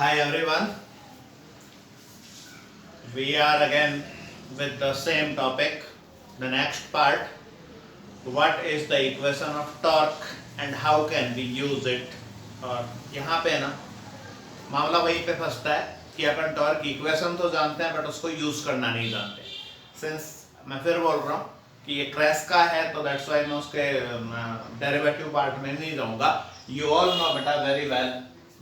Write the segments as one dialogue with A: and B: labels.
A: Hi everyone, we are again with the same topic. The next part, what is the equation of torque and how can we use it. और यहाँ पे ना मामला वहीं पे फंसता है कि अपन टॉर्क इक्वेशन तो जानते हैं बट उसको यूज करना नहीं जानते. सिंस मैं फिर बोल रहा हूँ कि ये क्रेस का है तो दैट्स वाई मैं उसके डेरिवेटिव पार्ट में नहीं जाऊंगा. यू ऑल नो बेटा very well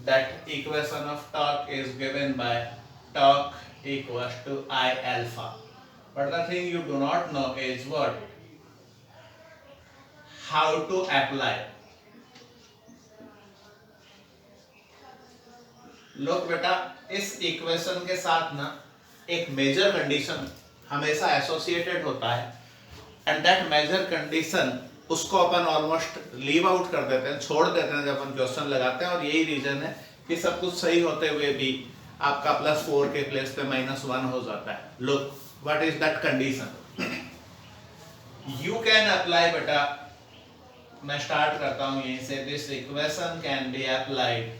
A: that equation of torque is given by torque equals to I alpha. But the thing you do not know is what? How to apply. लोग बेटा इस equation के साथ ना एक मेजर कंडीशन हमेशा associated होता है एंड दैट मेजर कंडीशन उसको अपन ऑलमोस्ट लीव आउट कर देते हैं, छोड़ देते हैं जब अपन क्वेश्चन लगाते हैं. और यही रीजन है कि सब कुछ सही होते हुए भी आपका +4 के प्लेस पे -1 हो जाता है. Look what is that condition. You can apply बेटा, मैं स्टार्ट करता हूं यहीं से. This equation can be applied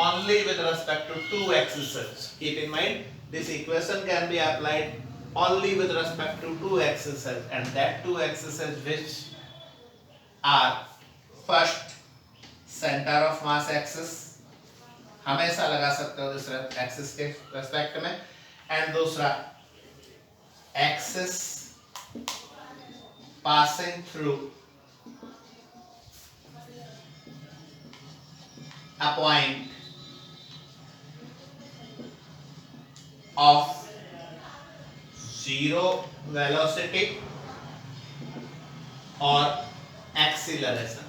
A: only with respect to two axes. Keep in mind, this equation can be applied only with respect to two axes, and that two axes which are first center of mass axis, हमेशा लगा सकते हो इस axis के respect में, and दूसरा axis passing through a point of zero velocity और acceleration.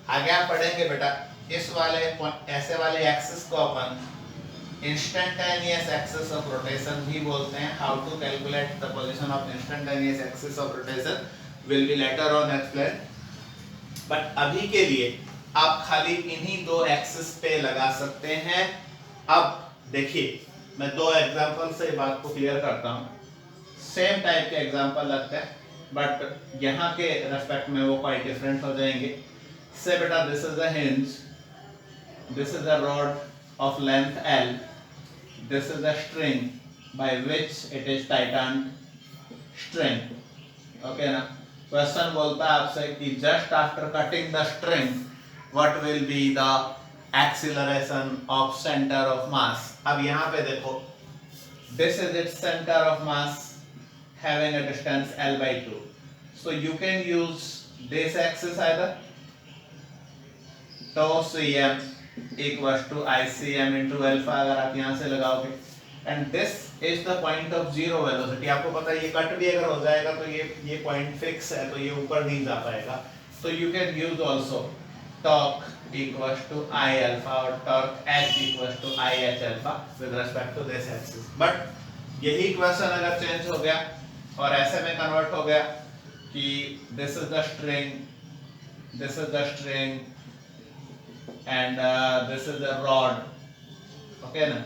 A: आगे आप पढ़ेंगे बेटा इस वाले ऐसे वाले एक्सिस को अपन इंस्टेंटेनियस एक्सिस ऑफ रोटेशन भी बोलते हैं. How to calculate the position of instantaneous axis of rotation will be later on explain. But अभी के लिए आप खाली इन्हीं दो एक्सिस पे लगा सकते हैं. अब देखिए मैं दो एग्जांपल से बात को क्लियर करता हूं. सेम टाइप के एग्जांपल लगते हैं बट यहाँ के रेस्पेक्ट में वो क्वाइट डिफरेंट हो जाएंगे. से बेटा this is a hinge, this is a rod of length L, this is a string by which it is tightened string. Okay ना. क्वेश्चन बोलता है आपसे कि just after cutting the string what will be the acceleration of center of mass. अब यहाँ पे देखो this is its center of mass having a distance L/2. So you can use this axis either tau cm equals to ICM into alpha अगर आप यहाँ से लगाओगे, and this is the point of zero velocity. आपको पता है ये cut भी अगर हो जाएगा तो ये पॉइंट फिक्स है तो ये ऊपर नहीं जा पाएगा. So you can use also torque equals to I alpha or torque H equals to I H alpha with respect to this axis. But यही इक्वेशन अगर चेंज हो गया और ऐसे में कन्वर्ट हो गया कि this is the string, this is the string and this is the rod. Okay ना.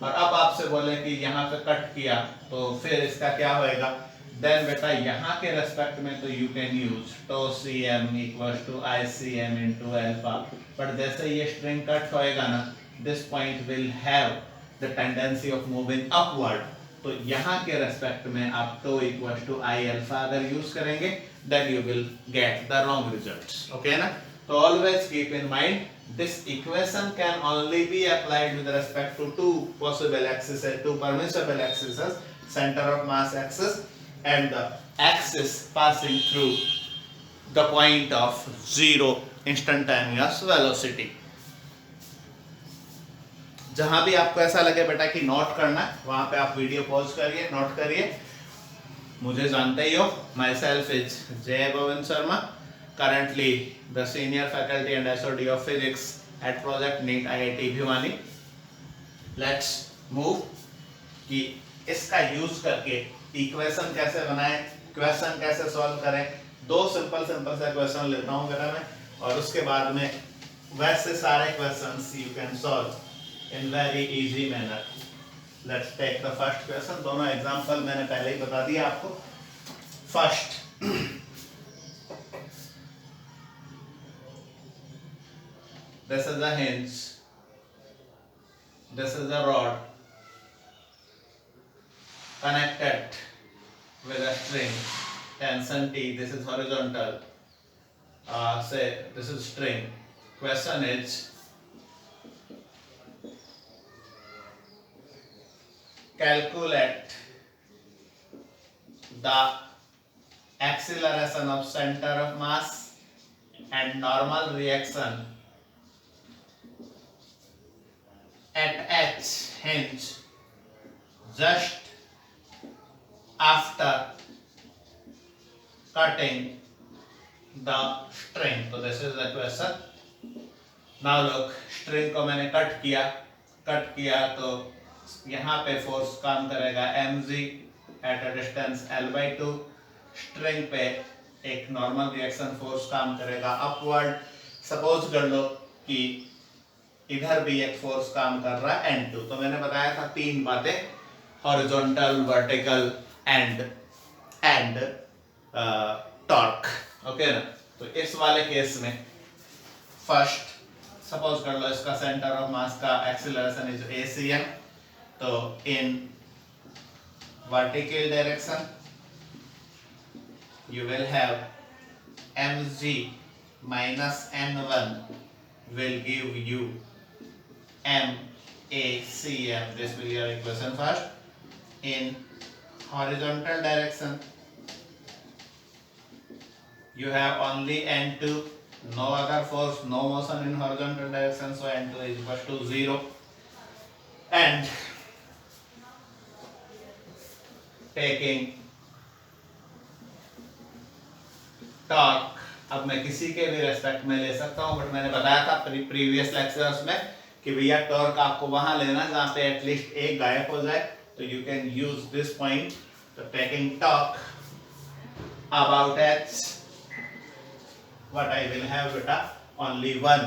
A: और अब आपसे बोले कि यहाँ पे कट किया तो फिर इसका क्या होएगा. देन बेटा यहाँ के रेस्पेक्ट में तो you can use tau cm equals to ICM into alpha. But जैसे ये स्ट्रिंग कट होएगा ना, this point will have the tendency of moving upward. तो यहाँ के रेस्पेक्ट में आप tau equals to I alpha अगर यूज करेंगे then you will get the wrong results. Okay ना. तो always keep in mind this equation can only be applied with respect to two possible axes, two permissible axes, center of mass axis and the axis passing through the point of zero instantaneous velocity. जहां भी आपको ऐसा लगे बेटा कि note करना है वहां पे आप वीडियो पॉज करिए, नोट करिए. मुझे जानते ही हो, माई सेल्फ इज जय Govind Sharma, currently the senior faculty and SOD of physics at project NEET IIT Bhiwani. Let's move कि इसका यूज करके इक्वेशन कैसे बनाएं, क्वेश्चन कैसे सॉल्व करें. दो सिंपल से क्वेश्चन लेता हूं बेटा मैं और उसके बाद में वैसे सारे questions you can solve in very easy manner. Let's take the first question. दोनों एग्जांपल मैंने पहले ही बता दिया आपको. First this is a hinge, this is a rod connected with a string, tension T, this is horizontal, say this is string. Question is, calculate the acceleration of center of mass and normal reaction at H hinge just after cutting the string. तो this is the question. Now look, string को मैंने cut किया तो यहाँ पे force काम करेगा mg at a distance l/2. String पे एक नॉर्मल रिएक्शन फोर्स काम करेगा अपवर्ड. सपोज कर लो कि इधर भी एक फोर्स काम कर रहा है n2. तो मैंने बताया था तीन बातें, horizontal, vertical and torque. Okay ना. तो इस वाले केस में फर्स्ट सपोज कर लो इसका सेंटर ऑफ मास का एक्सीलरेशन इज acm. तो in vertical direction you will have mg minus n1 will give you macm. This will be your equation first. In horizontal direction you have only n2, no other force, no motion in horizontal direction, so n2 is equal to 0. And taking torque, अब मैं किसी के भी respect में ले सकता हूं, but मैंने बताया था प्रीवियस लेक्चर्स में कि भैया टॉर्क आपको वहां लेना जहां पे एटलीस्ट एक गायब हो जाए. तो you can use this point. तो taking torque about h, what I will have beta, only one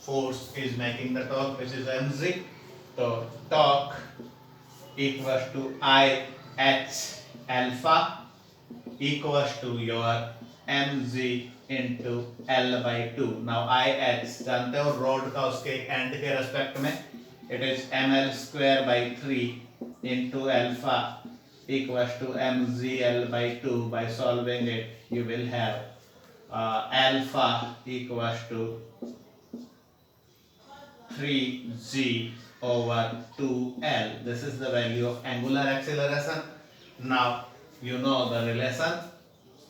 A: force is making the torque, which is mg. तो torque equals to I h alpha equals to your mg into l/2. Now IH जानते हो road का उसके and के respect में it is ml²/3 into alpha equals to mg l/2. By solving it you will have alpha equals to 3g over 2l. This is the value of angular acceleration. Now you know the relation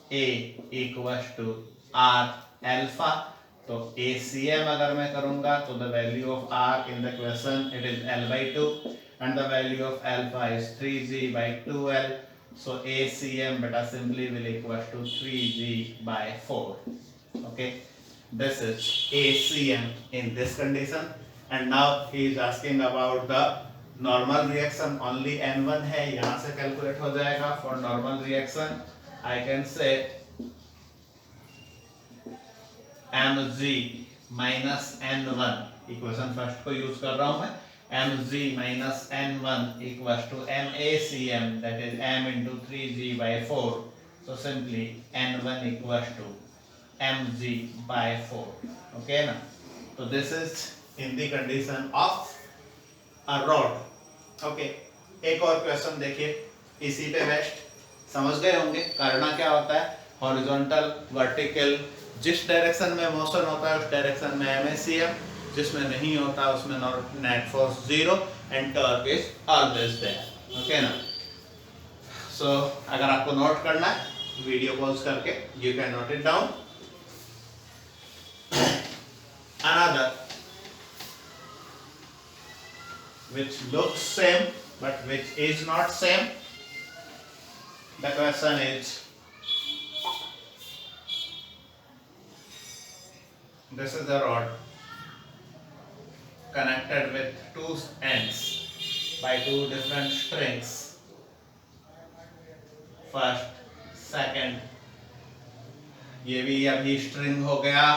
A: A equals to R alpha. तो ACM अगर मैं करूंगा तो the value of R in the question it is L/2 and the value of alpha is 3g/2l. So ACM beta simply will equal to 3g/4. Okay, this is ACM in this condition. And now he is asking about the normal reaction. Only N1 है, यहाँ से calculate हो जाएगा. For normal reaction I can say mg minus n1, equation first को use कर रहा हूं मैं. mg minus n1 equals to macm, that is m into 3g/4. So simply n1 equals to mg/4. Okay ना. तो this is in the condition of a rod. Okay, एक और question देखिए इसी पे बेस्ट. समझ गए होंगे करना क्या होता है. हॉरिजॉन्टल, वर्टिकल, जिस डायरेक्शन में मोशन होता है उस डायरेक्शन में macm, जिसमें नहीं होता उसमें net force 0 and torque is always there. Okay ना. सो अगर आपको नोट करना है वीडियो पॉज करके you can note it down. Another which looks same but which is not same. The question is, this is a rod connected with two ends by two different strings. First, second, ये भी अभी string हो गया.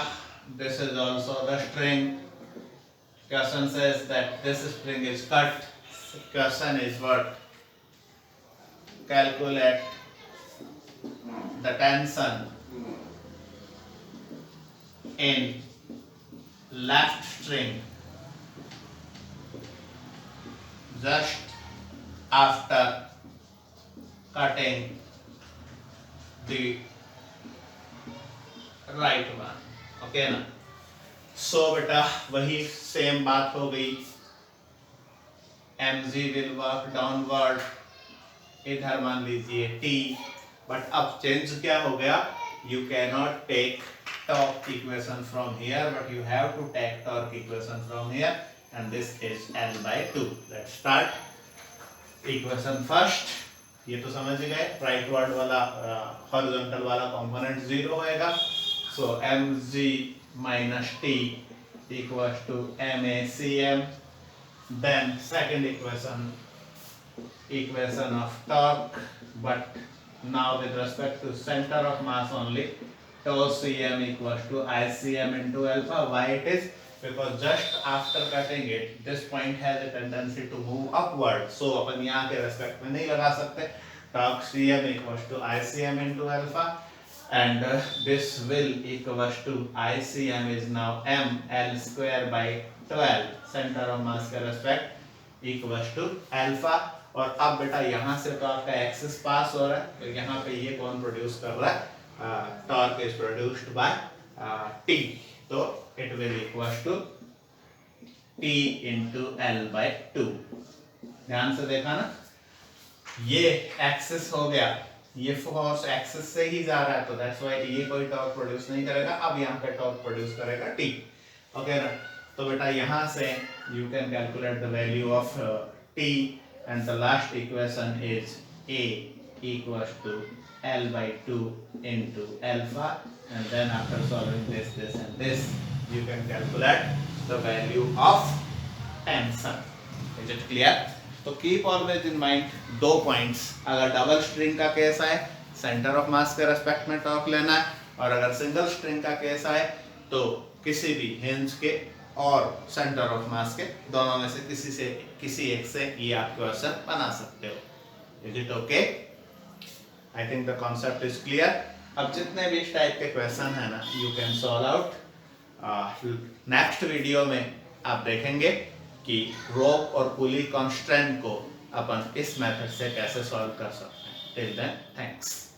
A: This is also the string. Question says that this string is cut. Question is what? Calculate the tension in left string just after cutting the right one. Okay ना? सो बेटा वही same बात हो गई, mg will work downward, इधर मान लीजिए t, but अब चेंज क्या हो गया, you cannot take torque equation from here but you have to take torque equation from here and this is L by 2. Let's start equation first. ये तो समझ गए, rightward वाला horizontal वाला component 0 होएगा, so mg minus t equals to macm. Then second equation of torque, but now with respect to center of mass only, tau cm equals to ICM into alpha. Why it is? Because just after cutting it, this point has a tendency to move upward. So अपन यहाँ के respect में नहीं लगा सकते. Torque cm equals to ICM into alpha, and this will equals to ICM is now m L square by 12 centre of mass का respect equals to alpha. और अब बेटा यहाँ से तो आपका एक्सिस पास हो रहा है, तो यहाँ पे ये कौन प्रोड्यूस कर रहा है, torque is produced by T, तो it will equals to T into L by 2. ध्यान से देखा ना, ये एक्सिस हो गया, ये फोर्स एक्सिस से ही जा रहा है, तो दैट्स व्हाई ये कोई टॉर्क प्रोड्यूस नहीं करेगा, अब यहाँ पे टॉर्क प्रोड्यूस करेगा टी. ओके ना? तो बेटा यहाँ से you can calculate the value of t, and the last equation is a equals to L by 2 into alpha, and then after solving this and this, you can calculate the value of tension. Is it clear? तो keep always in mind 2 points. अगर double string का case है, centre of mass के respect में torque लेना है, और अगर सिंगल स्ट्रिंग का केस है तो किसी भी हिंज के और सेंटर ऑफ मास के दोनों में से किसी एक से ये आप क्वेश्चन बना सकते हो. Is it okay? I think the concept is clear. अब जितने भी इस टाइप के क्वेश्चन है ना, you can solve out. Next video में आप देखेंगे कि रोप और पुली कॉन्स्ट्रेंट को अपन इस मेथड से कैसे सॉल्व कर सकते हैं. Till then thanks.